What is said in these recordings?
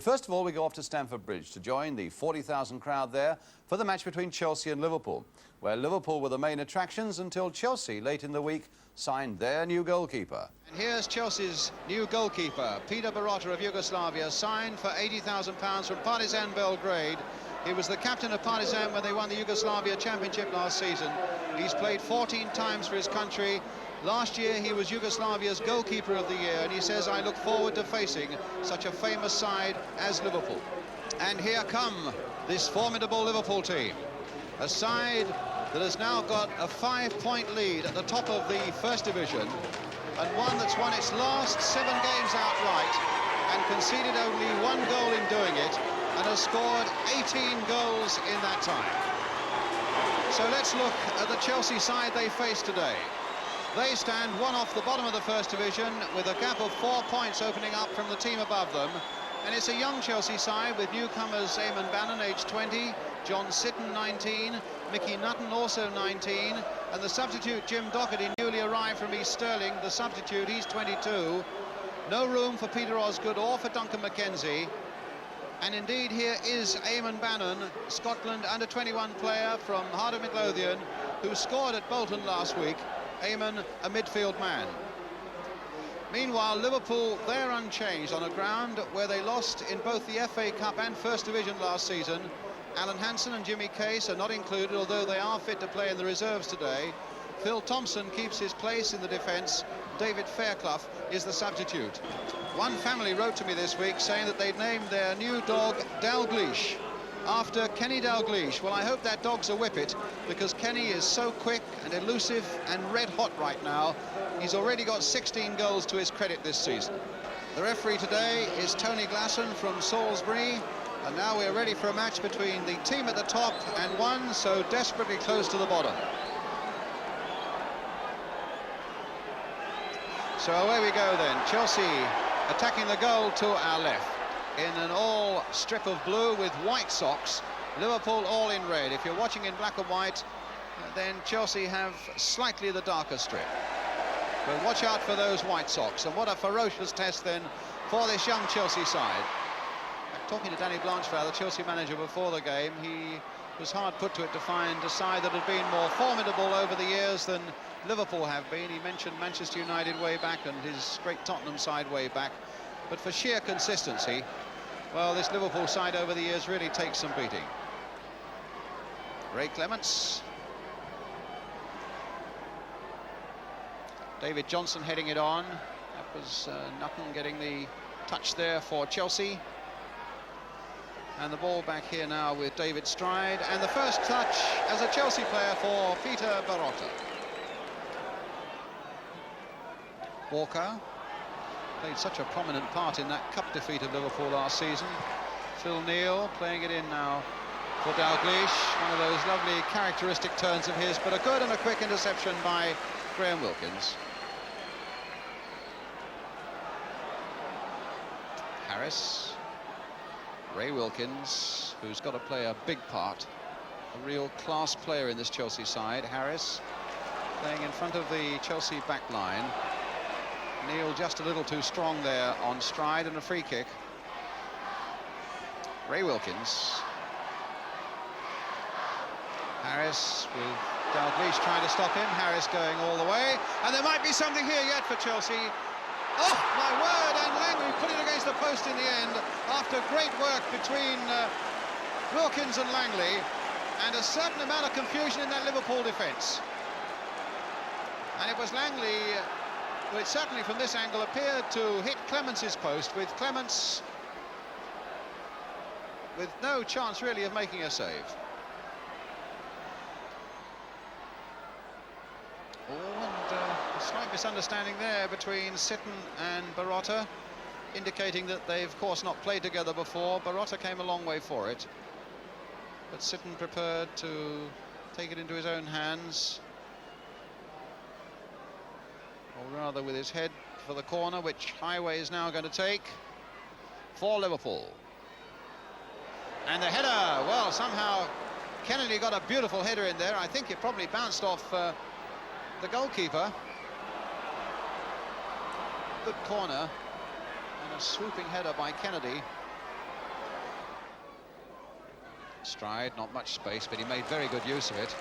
first of all, we go off to Stamford Bridge to join the 40,000 crowd there for the match between Chelsea and Liverpool, where Liverpool were the main attractions until Chelsea, late in the week, signed their new goalkeeper. And here's Chelsea's new goalkeeper, Peter Barotta of Yugoslavia, signed for £80,000 from Partizan Belgrade. He was the captain of Partizan when they won the Yugoslavia Championship last season. He's played 14 times for his country. Last year he was Yugoslavia's goalkeeper of the year, and he says, I look forward to facing such a famous side as Liverpool. And here come this formidable Liverpool team, a side that has now got a 5-point lead at the top of the First Division, and one that's won its last 7 games outright and conceded only 1 goal in doing it, and has scored 18 goals in that time. So let's look at the Chelsea side they face today. They stand one off the bottom of the First Division with a gap of 4 points opening up from the team above them. And it's a young Chelsea side with newcomers Eamon Bannon, aged 20, John Sitton, 19, Mickey Nutton, also 19, and the substitute Jim Doherty, newly arrived from East Stirling, the substitute, he's 22. No room for Peter Osgood or for Duncan McKenzie. And indeed, here is Eamon Bannon, Scotland under-21 player from Heart of Midlothian, who scored at Bolton last week. Eamon, a midfield man. Meanwhile, Liverpool, they're unchanged on a ground where they lost in both the FA Cup and First Division last season. Alan Hansen and Jimmy Case are not included, although they are fit to play in the reserves today. Phil Thompson keeps his place in the defence. David Fairclough is the substitute. One family wrote to me this week saying that they'd named their new dog Dalgleish after Kenny Dalgleish. Well, I hope that dog's a whippet, because Kenny is so quick and elusive and red hot right now. He's already got 16 goals to his credit this season. The referee today is Tony Glasson from Salisbury, and now we're ready for a match between the team at the top and one so desperately close to the bottom. So away we go then. Chelsea attacking the goal to our left in an all strip of blue with white socks. Liverpool all in red. If you're watching in black and white, then Chelsea have slightly the darker strip. But watch out for those white socks. And what a ferocious test then for this young Chelsea side. Talking to Danny Blanchard, the Chelsea manager, before the game, he was hard put to it to find a side that had been more formidable over the years than Liverpool have been. He mentioned Manchester United way back and his great Tottenham side way back. But for sheer consistency, well, this Liverpool side over the years really takes some beating. Ray Clements. David Johnson heading it on. That was Nutton getting the touch there for Chelsea. And the ball back here now with David Stride. And the first touch as a Chelsea player for Peter Barotta. Walker played such a prominent part in that cup defeat of Liverpool last season. Phil Neal playing it in now for Dalgleish. One of those lovely characteristic turns of his, but a good and a quick interception by Graham Wilkins. Harris. Ray Wilkins, who's got to play a big part. A real class player in this Chelsea side. Harris playing in front of the Chelsea back line. Neal just a little too strong there on Stride, and a free kick. Ray Wilkins. Harris with Dalgleish trying to stop him. Harris going all the way. And there might be something here yet for Chelsea. Oh, my word, and Langley put it against the post in the end after great work between Wilkins and Langley, and a certain amount of confusion in that Liverpool defence. And it was Langley who, it certainly from this angle, appeared to hit Clements' post, with Clements with no chance really of making a save. Oh, and a slight misunderstanding there between Sitton and Barotta, indicating that they've, of course, not played together before. Barotta came a long way for it, but Sitton prepared to take it into his own hands, or rather with his head for the corner, which Highway is now going to take for Liverpool. And the header, well, somehow Kennedy got a beautiful header in there. I think it probably bounced off the goalkeeper. Good corner and a swooping header by Kennedy. Stride, not much space, but he made very good use of it.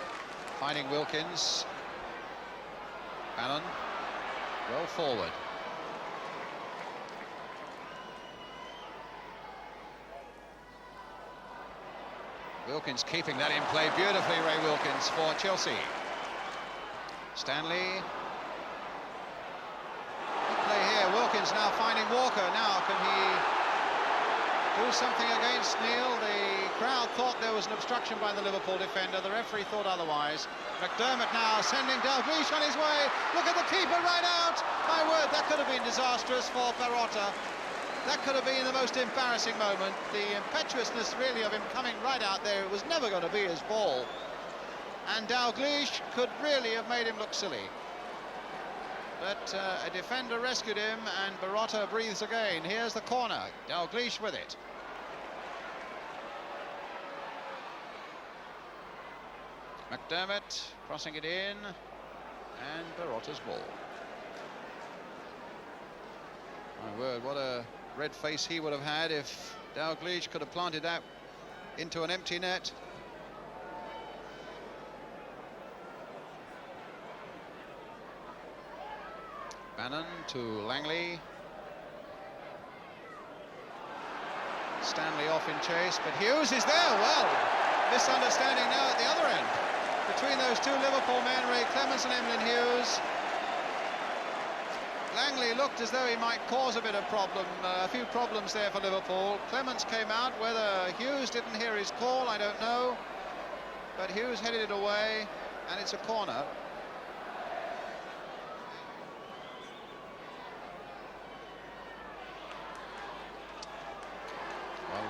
Finding Wilkins. Bannon, well forward. Wilkins keeping that in play beautifully, Ray Wilkins for Chelsea. Stanley. Good play here, Wilkins now finding Walker. Now can he do something against Neil? The crowd thought there was an obstruction by the Liverpool defender. The referee thought otherwise. McDermott now sending Dalglish on his way. Look at the keeper right out. My word, that could have been disastrous for Perotta. That could have been the most embarrassing moment. The impetuousness really of him coming right out there. It was never going to be his ball. And Dalglish could really have made him look silly. But a defender rescued him, and Perotta breathes again. Here's the corner. Dalglish with it. McDermott crossing it in, and Perotta's ball. My word, what a red face he would have had if Dalglish could have planted that into an empty net. Bannon to Langley. Stanley off in chase, but Hughes is there. Well, misunderstanding now at the other end between those two Liverpool men, Ray Clemence and Emlyn Hughes. Langley looked as though he might cause a bit of problem, a few problems there for Liverpool. Clemence came out. Whether Hughes didn't hear his call, I don't know. But Hughes headed it away, and it's a corner. Well,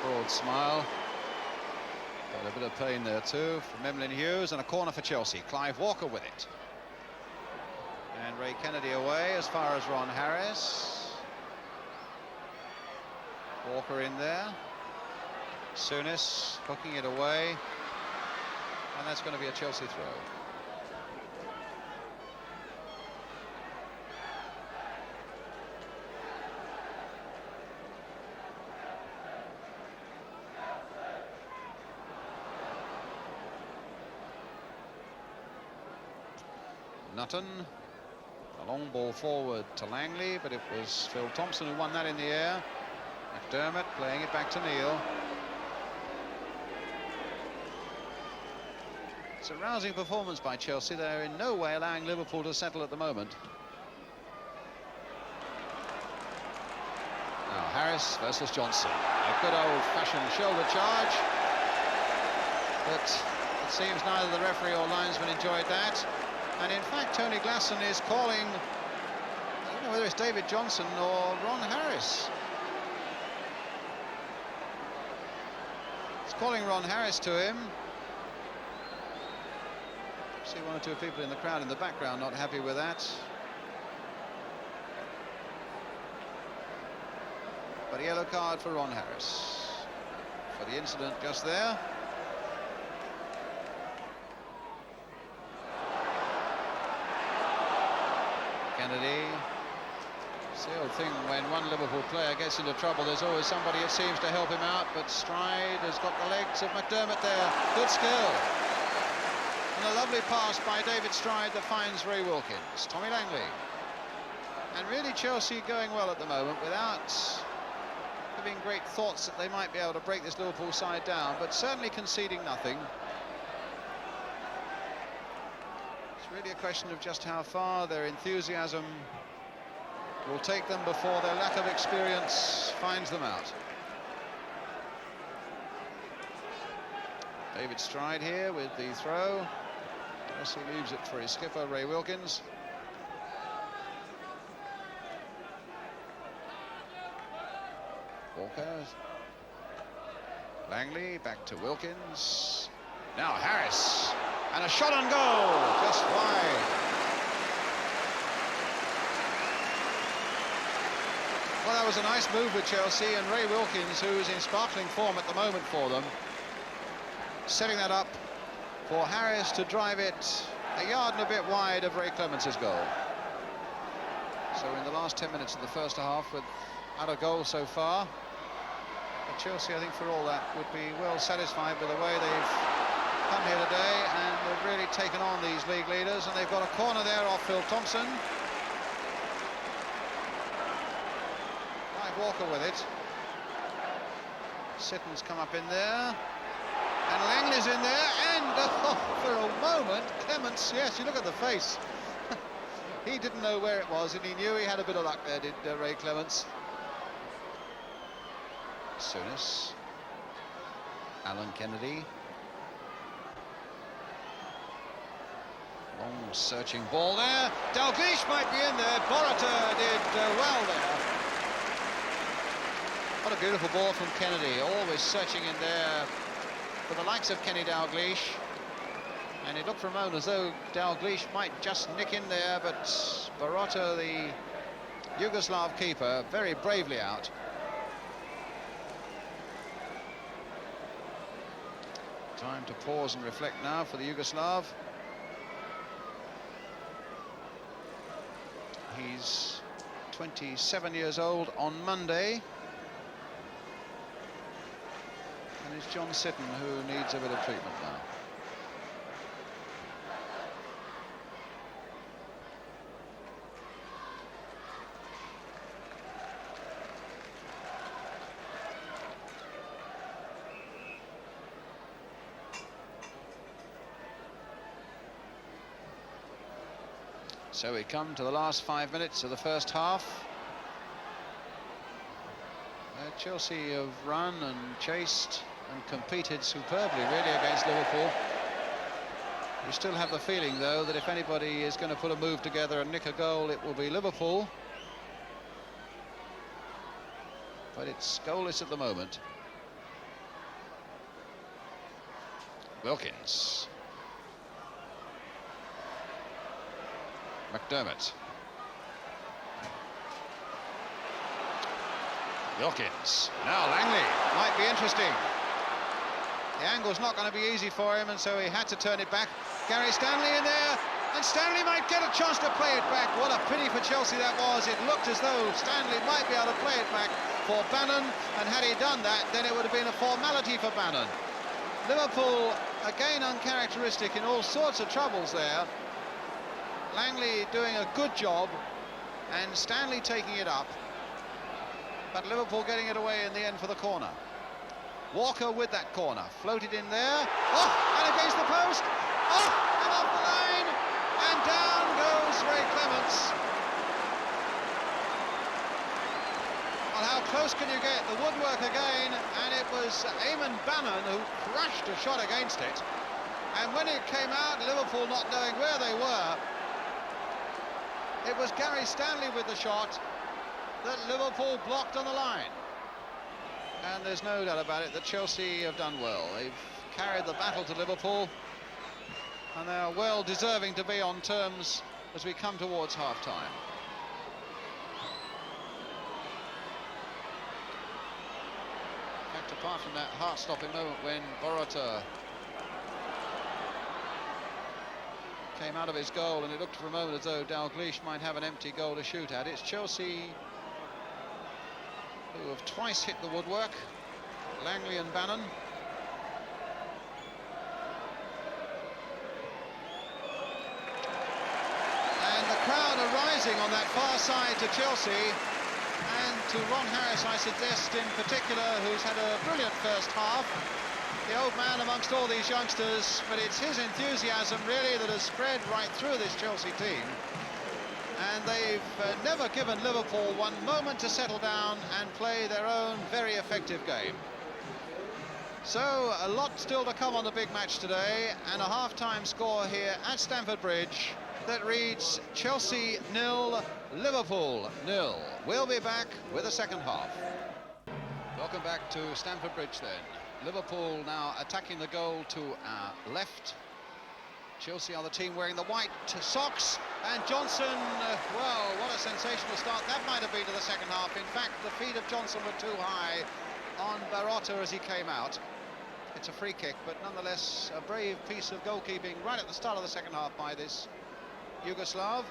broad smile. Got a bit of pain there too from Emlyn Hughes, and a corner for Chelsea. Clive Walker with it. And Ray Kennedy away as far as Ron Harris. Walker in there. Souness hooking it away. And that's going to be a Chelsea throw. Nutton. A long ball forward to Langley, but it was Phil Thompson who won that in the air. McDermott playing it back to Neil. It's a rousing performance by Chelsea. They're in no way allowing Liverpool to settle at the moment. Now Harris versus Johnson. A good old-fashioned shoulder charge. But it seems neither the referee or linesman enjoyed that. And in fact, Tony Glasson is calling, I don't know whether it's David Johnson or Ron Harris. He's calling Ron Harris to him. See one or two people in the crowd in the background not happy with that. But a yellow card for Ron Harris for the incident just there. Kennedy. It's the old thing, when one Liverpool player gets into trouble, there's always somebody that seems to help him out, but Stride has got the legs of McDermott there. Good skill. And a lovely pass by David Stride that finds Ray Wilkins. Tommy Langley. And really Chelsea going well at the moment without having great thoughts that they might be able to break this Liverpool side down, but certainly conceding nothing. Really a question of just how far their enthusiasm will take them before their lack of experience finds them out. David Stride here with the throw. Yes, he leaves it for his skipper, Ray Wilkins. Walker. Langley back to Wilkins. Now Harris. And a shot on goal, just wide. Well, that was a nice move with Chelsea, and Ray Wilkins, who's in sparkling form at the moment for them, setting that up for Harris to drive it a yard and a bit wide of Ray Clemence's goal. So in the last 10 minutes of the first half, without a goal so far, but Chelsea, I think, for all that, would be well satisfied with the way they've come here today, and they've really taken on these league leaders. And they've got a corner there off Phil Thompson. Clive Walker with it. Sitton's come up in there, and Langley's in there, and for a moment, Clements, yes, you look at the face. He didn't know where it was, and he knew he had a bit of luck there, did Ray Clements. Souness, Alan Kennedy. Long searching ball there. Dalglish might be in there. Boruta did well there. What a beautiful ball from Kennedy. Always searching in there for the likes of Kenny Dalglish. And it looked for a moment as though Dalglish might just nick in there, but Boruta, the Yugoslav keeper, very bravely out. Time to pause and reflect now for the Yugoslav. He's 27 years old on Monday. And it's John Sitton who needs a bit of treatment now. So we come to the last 5 minutes of the first half. Chelsea have run and chased and competed superbly, really, against Liverpool. We still have the feeling, though, that if anybody is going to put a move together and nick a goal, it will be Liverpool. But it's goalless at the moment. Wilkins. McDermott. Wilkins. Now Langley. Might be interesting. The angle's not going to be easy for him, and so he had to turn it back. Gary Stanley in there, and Stanley might get a chance to play it back. What a pity for Chelsea that was. It looked as though Stanley might be able to play it back for Bannon, and had he done that, then it would have been a formality for Bannon. Liverpool, again uncharacteristic, in all sorts of troubles there. Langley doing a good job, and Stanley taking it up, but Liverpool getting it away in the end for the corner. Walker with that corner, floated in there, and against the post, and off the line, and down goes Ray Clements. Well, how close can you get? The woodwork again, and it was Eamon Bannon who crashed a shot against it, and when it came out, Liverpool not knowing where they were, it was Gary Stanley with the shot that Liverpool blocked on the line. And there's no doubt about it that Chelsea have done well. They've carried the battle to Liverpool, and they're well deserving to be on terms as we come towards half-time. In fact, apart from that heart-stopping moment when Boruta came out of his goal, and it looked for a moment as though Dalglish might have an empty goal to shoot at. It's Chelsea who have twice hit the woodwork, Langley and Bannon. And the crowd are rising on that far side to Chelsea, and to Ron Harris, I suggest in particular, who's had a brilliant first half. The old man amongst all these youngsters, but it's his enthusiasm really that has spread right through this Chelsea team. And they've never given Liverpool one moment to settle down and play their own very effective game. So a lot still to come on the big match today, and a half-time score here at Stamford Bridge that reads Chelsea 0, Liverpool 0. We'll be back with the second half. Welcome back to Stamford Bridge then. Liverpool now attacking the goal to our left. Chelsea are the team wearing the white socks, and Johnson, well, what a sensational start that might have been to the second half. In fact, the feet of Johnson were too high on Boruta as he came out. It's a free kick, but nonetheless a brave piece of goalkeeping right at the start of the second half by this Yugoslav.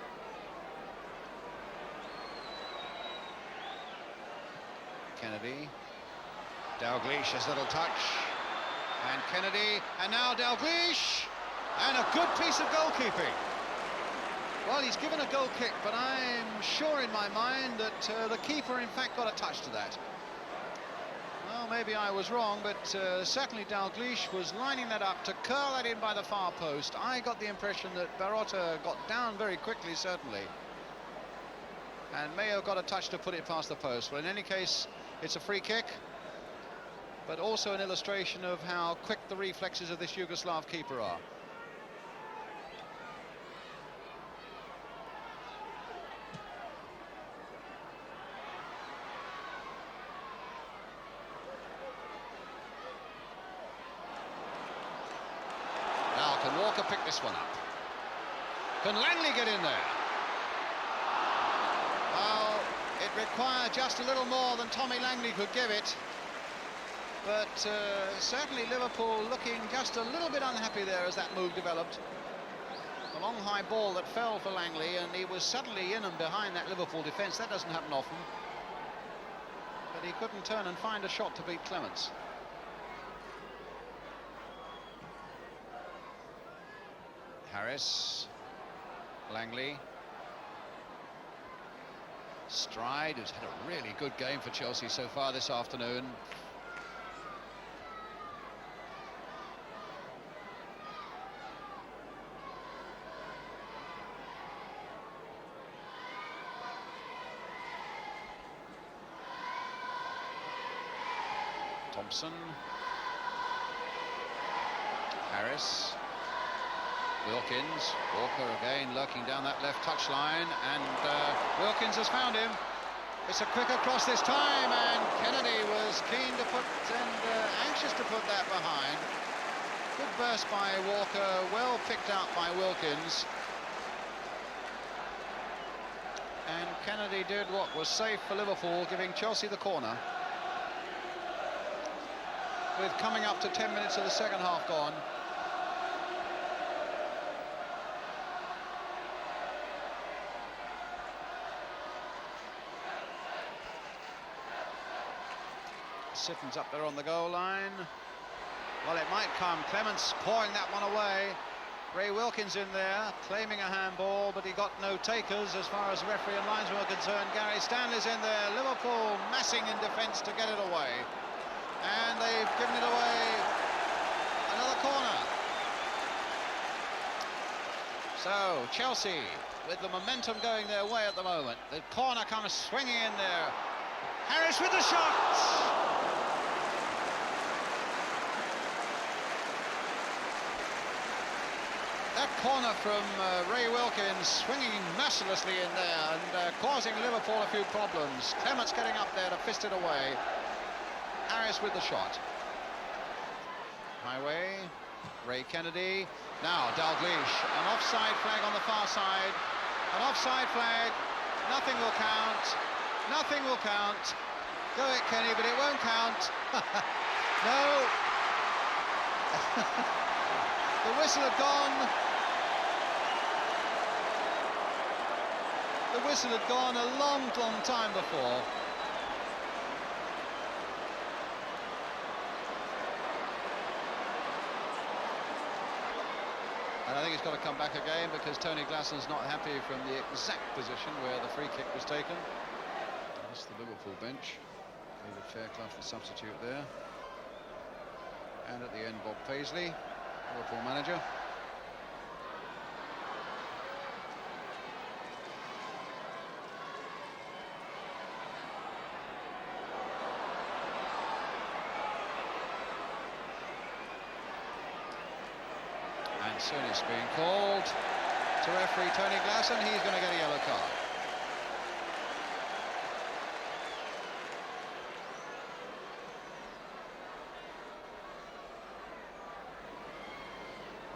Kennedy. Dalglish's little touch, and Kennedy, and now Dalglish, and a good piece of goalkeeping. Well, he's given a goal kick, but I'm sure in my mind that the keeper in fact got a touch to that. Well, maybe I was wrong, but certainly Dalglish was lining that up to curl that in by the far post. I got the impression that Barotta got down very quickly, certainly, and Mayo got a touch to put it past the post. Well, in any case, it's a free kick, but also an illustration of how quick the reflexes of this Yugoslav keeper are. Now, can Walker pick this one up? Can Langley get in there? Well, it required just a little more than Tommy Langley could give it. But certainly Liverpool looking just a little bit unhappy there as that move developed. A long high ball that fell for Langley, and he was suddenly in and behind that Liverpool defence. That doesn't happen often. But he couldn't turn and find a shot to beat Clements. Harris, Langley, Stride, who's had a really good game for Chelsea so far this afternoon. Thompson, Harris, Wilkins, Walker again lurking down that left touchline, and Wilkins has found him. It's a quicker cross this time, and Kennedy was keen to put and anxious to put that behind. Good burst by Walker, well picked out by Wilkins. And Kennedy did what was safe for Liverpool, giving Chelsea the corner. With coming up to 10 minutes of the second half gone. Sitton's up there on the goal line. Well, it might come. Clements pouring that one away. Ray Wilkins in there, claiming a handball, but he got no takers as far as referee and linesman were concerned. Gary Stanley's in there. Liverpool massing in defence to get it away. And they've given it away. Another corner. So, Chelsea, with the momentum going their way at the moment. The corner comes swinging in there. Harris with the shot! That corner from Ray Wilkins swinging mercilessly in there and causing Liverpool a few problems. Clements getting up there to fist it away. Harris with the shot. Highway, Ray Kennedy. Now Dalglish, an offside flag on the far side. An offside flag. Nothing will count. Nothing will count. Go it, Kenny, but it won't count. No. The whistle had gone. The whistle had gone a long, long time before. And I think it's got to come back again because Tony Glasson's not happy from the exact position where the free kick was taken. That's the Liverpool bench. David Fairclough, the substitute there. And at the end, Bob Paisley, Liverpool manager. And soon it's being called to referee Tony Glasson. He's going to get a yellow card.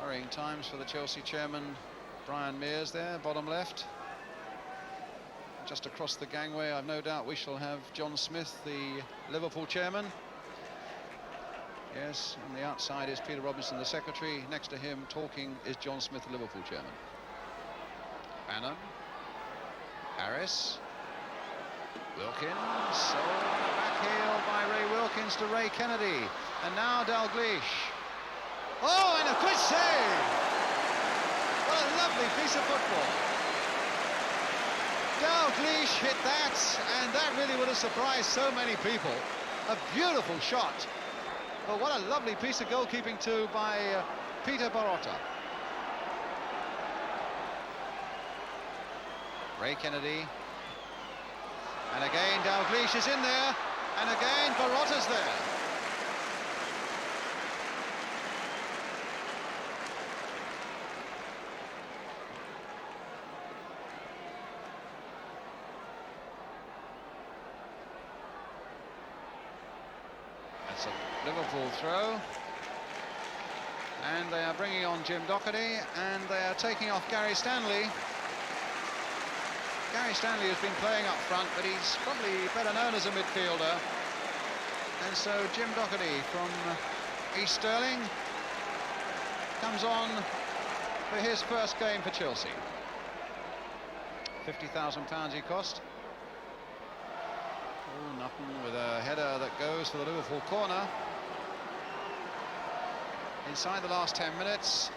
Worrying times for the Chelsea chairman, Brian Mears there, bottom left. Just across the gangway, I've no doubt we shall have John Smith, the Liverpool chairman. Yes, on the outside is Peter Robinson, the secretary. Next to him, talking, is John Smith, the Liverpool chairman. Bannon. Harris. Wilkins. So back heel by Ray Wilkins. comes to Ray Kennedy, and now Dalglish. Oh, and a good save! What a lovely piece of football. Dalglish hit that, and that really would have surprised so many people. A beautiful shot. But what a lovely piece of goalkeeping too by Peter Barotta. Ray Kennedy. And again Dalglish is in there, and again Barotta's there. That's a Liverpool throw. And they are bringing on Jim Doherty, and they are taking off Gary Stanley. Gary Stanley has been playing up front, but he's probably better known as a midfielder. And so Jim Doherty from East Stirling comes on for his first game for Chelsea. £50,000 he cost. Oh, nothing, with a header that goes for the Liverpool corner. Inside the last 10 minutes.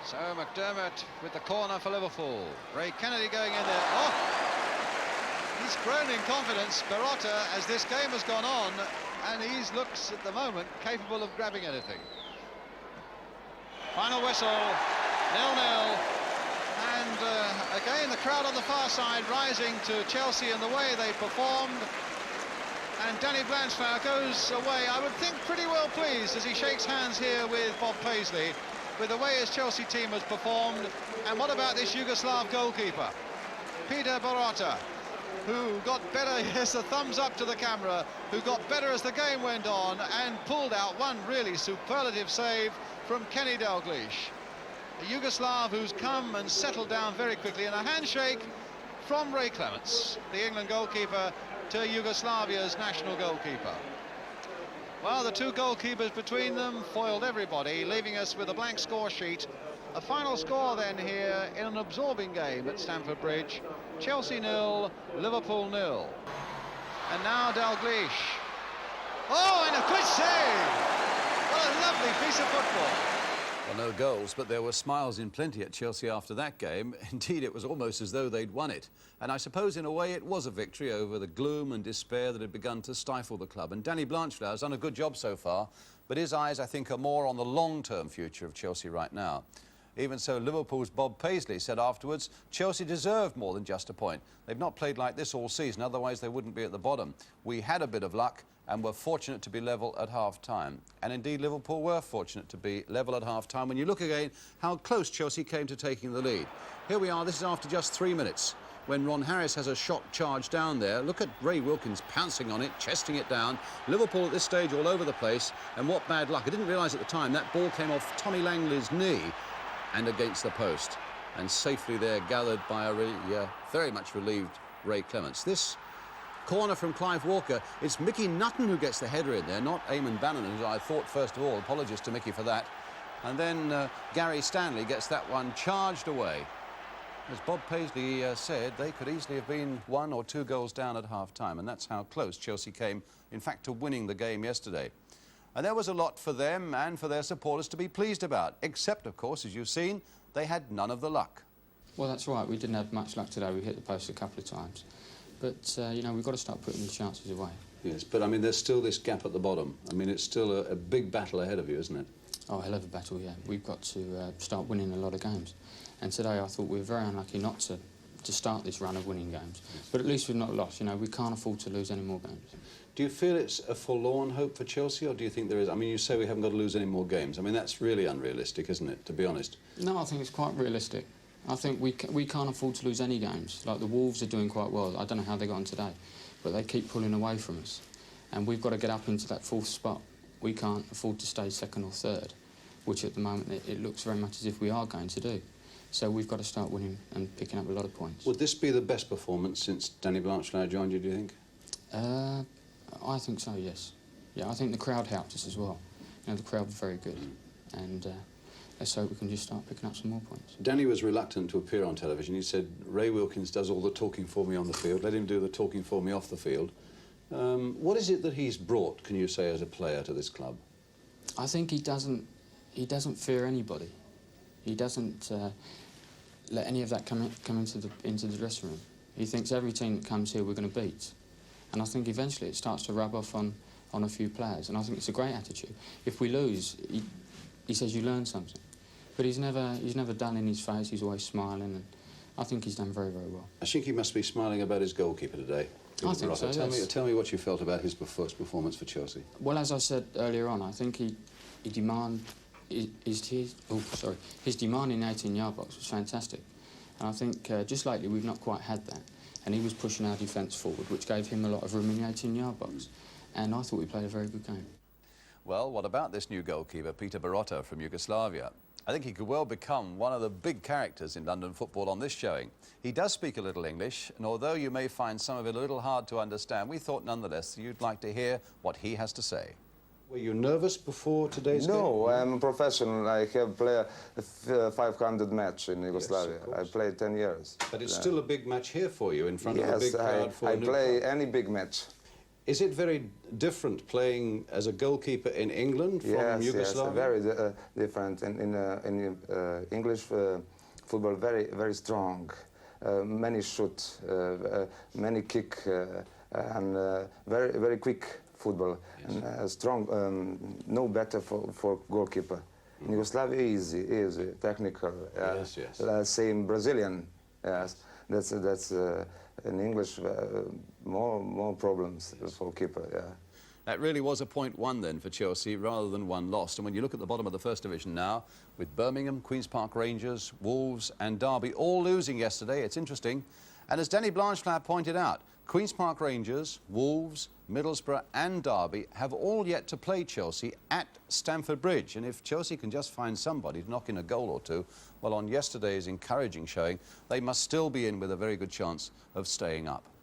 So McDermott with the corner for Liverpool. Ray Kennedy going in there. Oh! He's grown in confidence, Barotta, as this game has gone on, and he looks at the moment capable of grabbing anything. Final whistle, 0-0. And again the crowd on the far side rising to Chelsea and the way they performed. And Danny Blanchflower goes away, I would think, pretty well pleased as he shakes hands here with Bob Paisley, with the way his Chelsea team has performed. And what about this Yugoslav goalkeeper, Peter Barotta, who got better, yes, a thumbs up to the camera, who got better as the game went on and pulled out one really superlative save from Kenny Dalglish. A Yugoslav who's come and settled down very quickly, and a handshake from Ray Clements, the England goalkeeper, to Yugoslavia's national goalkeeper. Well, the two goalkeepers between them foiled everybody, leaving us with a blank score sheet. A final score then here in an absorbing game at Stamford Bridge. Chelsea 0, Liverpool 0. And now Dalglish. Oh, and a good save! What a lovely piece of football. Well, no goals, but there were smiles in plenty at Chelsea after that game. Indeed, it was almost as though they'd won it. And I suppose, in a way, it was a victory over the gloom and despair that had begun to stifle the club. And Danny Blanchflower has done a good job so far, but his eyes, I think, are more on the long-term future of Chelsea right now. Even so, Liverpool's Bob Paisley said afterwards, Chelsea deserved more than just a point. They've not played like this all season, otherwise they wouldn't be at the bottom. We had a bit of luck and were fortunate to be level at half-time. And indeed, Liverpool were fortunate to be level at half-time. When you look again how close Chelsea came to taking the lead. Here we are, this is after just 3 minutes, when Ron Harris has a shot charge down there. Look at Ray Wilkins pouncing on it, chesting it down. Liverpool at this stage all over the place, and what bad luck. I didn't realise at the time that ball came off Tommy Langley's knee and against the post, and safely there gathered by a very much relieved Ray Clements. This corner from Clive Walker, it's Mickey Nutton who gets the header in there, not Eamon Bannon, who I thought, first of all, apologies to Mickey for that. And then Gary Stanley gets that one charged away. As Bob Paisley said, they could easily have been 1 or 2 goals down at half-time, and that's how close Chelsea came, in fact, to winning the game yesterday. And there was a lot for them and for their supporters to be pleased about, except, of course, as you've seen, they had none of the luck. Well, that's right. We didn't have much luck today. We hit the post a couple of times. But, you know, we've got to start putting these chances away. Yes, but, I mean, there's still this gap at the bottom. I mean, it's still a big battle ahead of you, isn't it? Oh, a hell of a battle, yeah. We've got to start winning a lot of games. And today I thought we were very unlucky not to start this run of winning games. But at least we've not lost. You know, we can't afford to lose any more games. Do you feel it's a forlorn hope for Chelsea, or do you think there is? I mean, you say we haven't got to lose any more games. I mean, that's really unrealistic, isn't it, to be honest? No, I think it's quite realistic. I think we can't afford to lose any games. Like, the Wolves are doing quite well. I don't know how they got on today, but they keep pulling away from us. And we've got to get up into that 4th spot. We can't afford to stay 2nd or 3rd, which at the moment it looks very much as if we are going to do. So we've got to start winning and picking up a lot of points. Would this be the best performance since Danny Blanchflower joined you, do you think? I think so, yes. Yeah, I think the crowd helped us as well. You know, the crowd was very good. And, let's hope we can just start picking up some more points. Danny was reluctant to appear on television. He said, Ray Wilkins does all the talking for me on the field. Let him do the talking for me off the field. What is it that he's brought, can you say, as a player to this club? I think he doesn't fear anybody. He doesn't let any of that come into the dressing room. He thinks every team that comes here we're going to beat. And I think eventually it starts to rub off on a few players. And I think it's a great attitude. If we lose, he says you learn something. But he's never done in his face. He's always smiling. And I think he's done very, very well. I think he must be smiling about his goalkeeper today. I think so, yes. Tell me what you felt about his first performance for Chelsea. Well, as I said earlier on, I think his demand in the 18-yard box was fantastic. And I think just lately we've not quite had that. And he was pushing our defence forward, which gave him a lot of room in the 18-yard box. And I thought we played a very good game. Well, what about this new goalkeeper, Peter Barota from Yugoslavia? I think he could well become one of the big characters in London football on this showing. He does speak a little English, and although you may find some of it a little hard to understand, we thought nonetheless you'd like to hear what he has to say. Were you nervous before today's game? No, I'm a professional. I have played a 500 match in Yugoslavia. Yes, I played 10 years. But it's still a big match here for you in front of a big crowd for I play any big match. Is it very different playing as a goalkeeper in England from Yugoslavia? Yes, very different. In English football, very strong. Many shoot, many kick, and very quick football. Yes. And strong, no better for goalkeeper. In Yugoslavia, easy, technical. Yes. Same Brazilian. Yes, that's in English more problems for keeper. Yeah. That really was a point won then for Chelsea rather than one lost. And when you look at the bottom of the First Division now, with Birmingham, Queen's Park Rangers, Wolves and Derby all losing yesterday, it's interesting. And as Danny Blanchflower pointed out, Queen's Park Rangers, Wolves, Middlesbrough and Derby have all yet to play Chelsea at Stamford Bridge. And if Chelsea can just find somebody to knock in a goal or two, well, on yesterday's encouraging showing, they must still be in with a very good chance of staying up.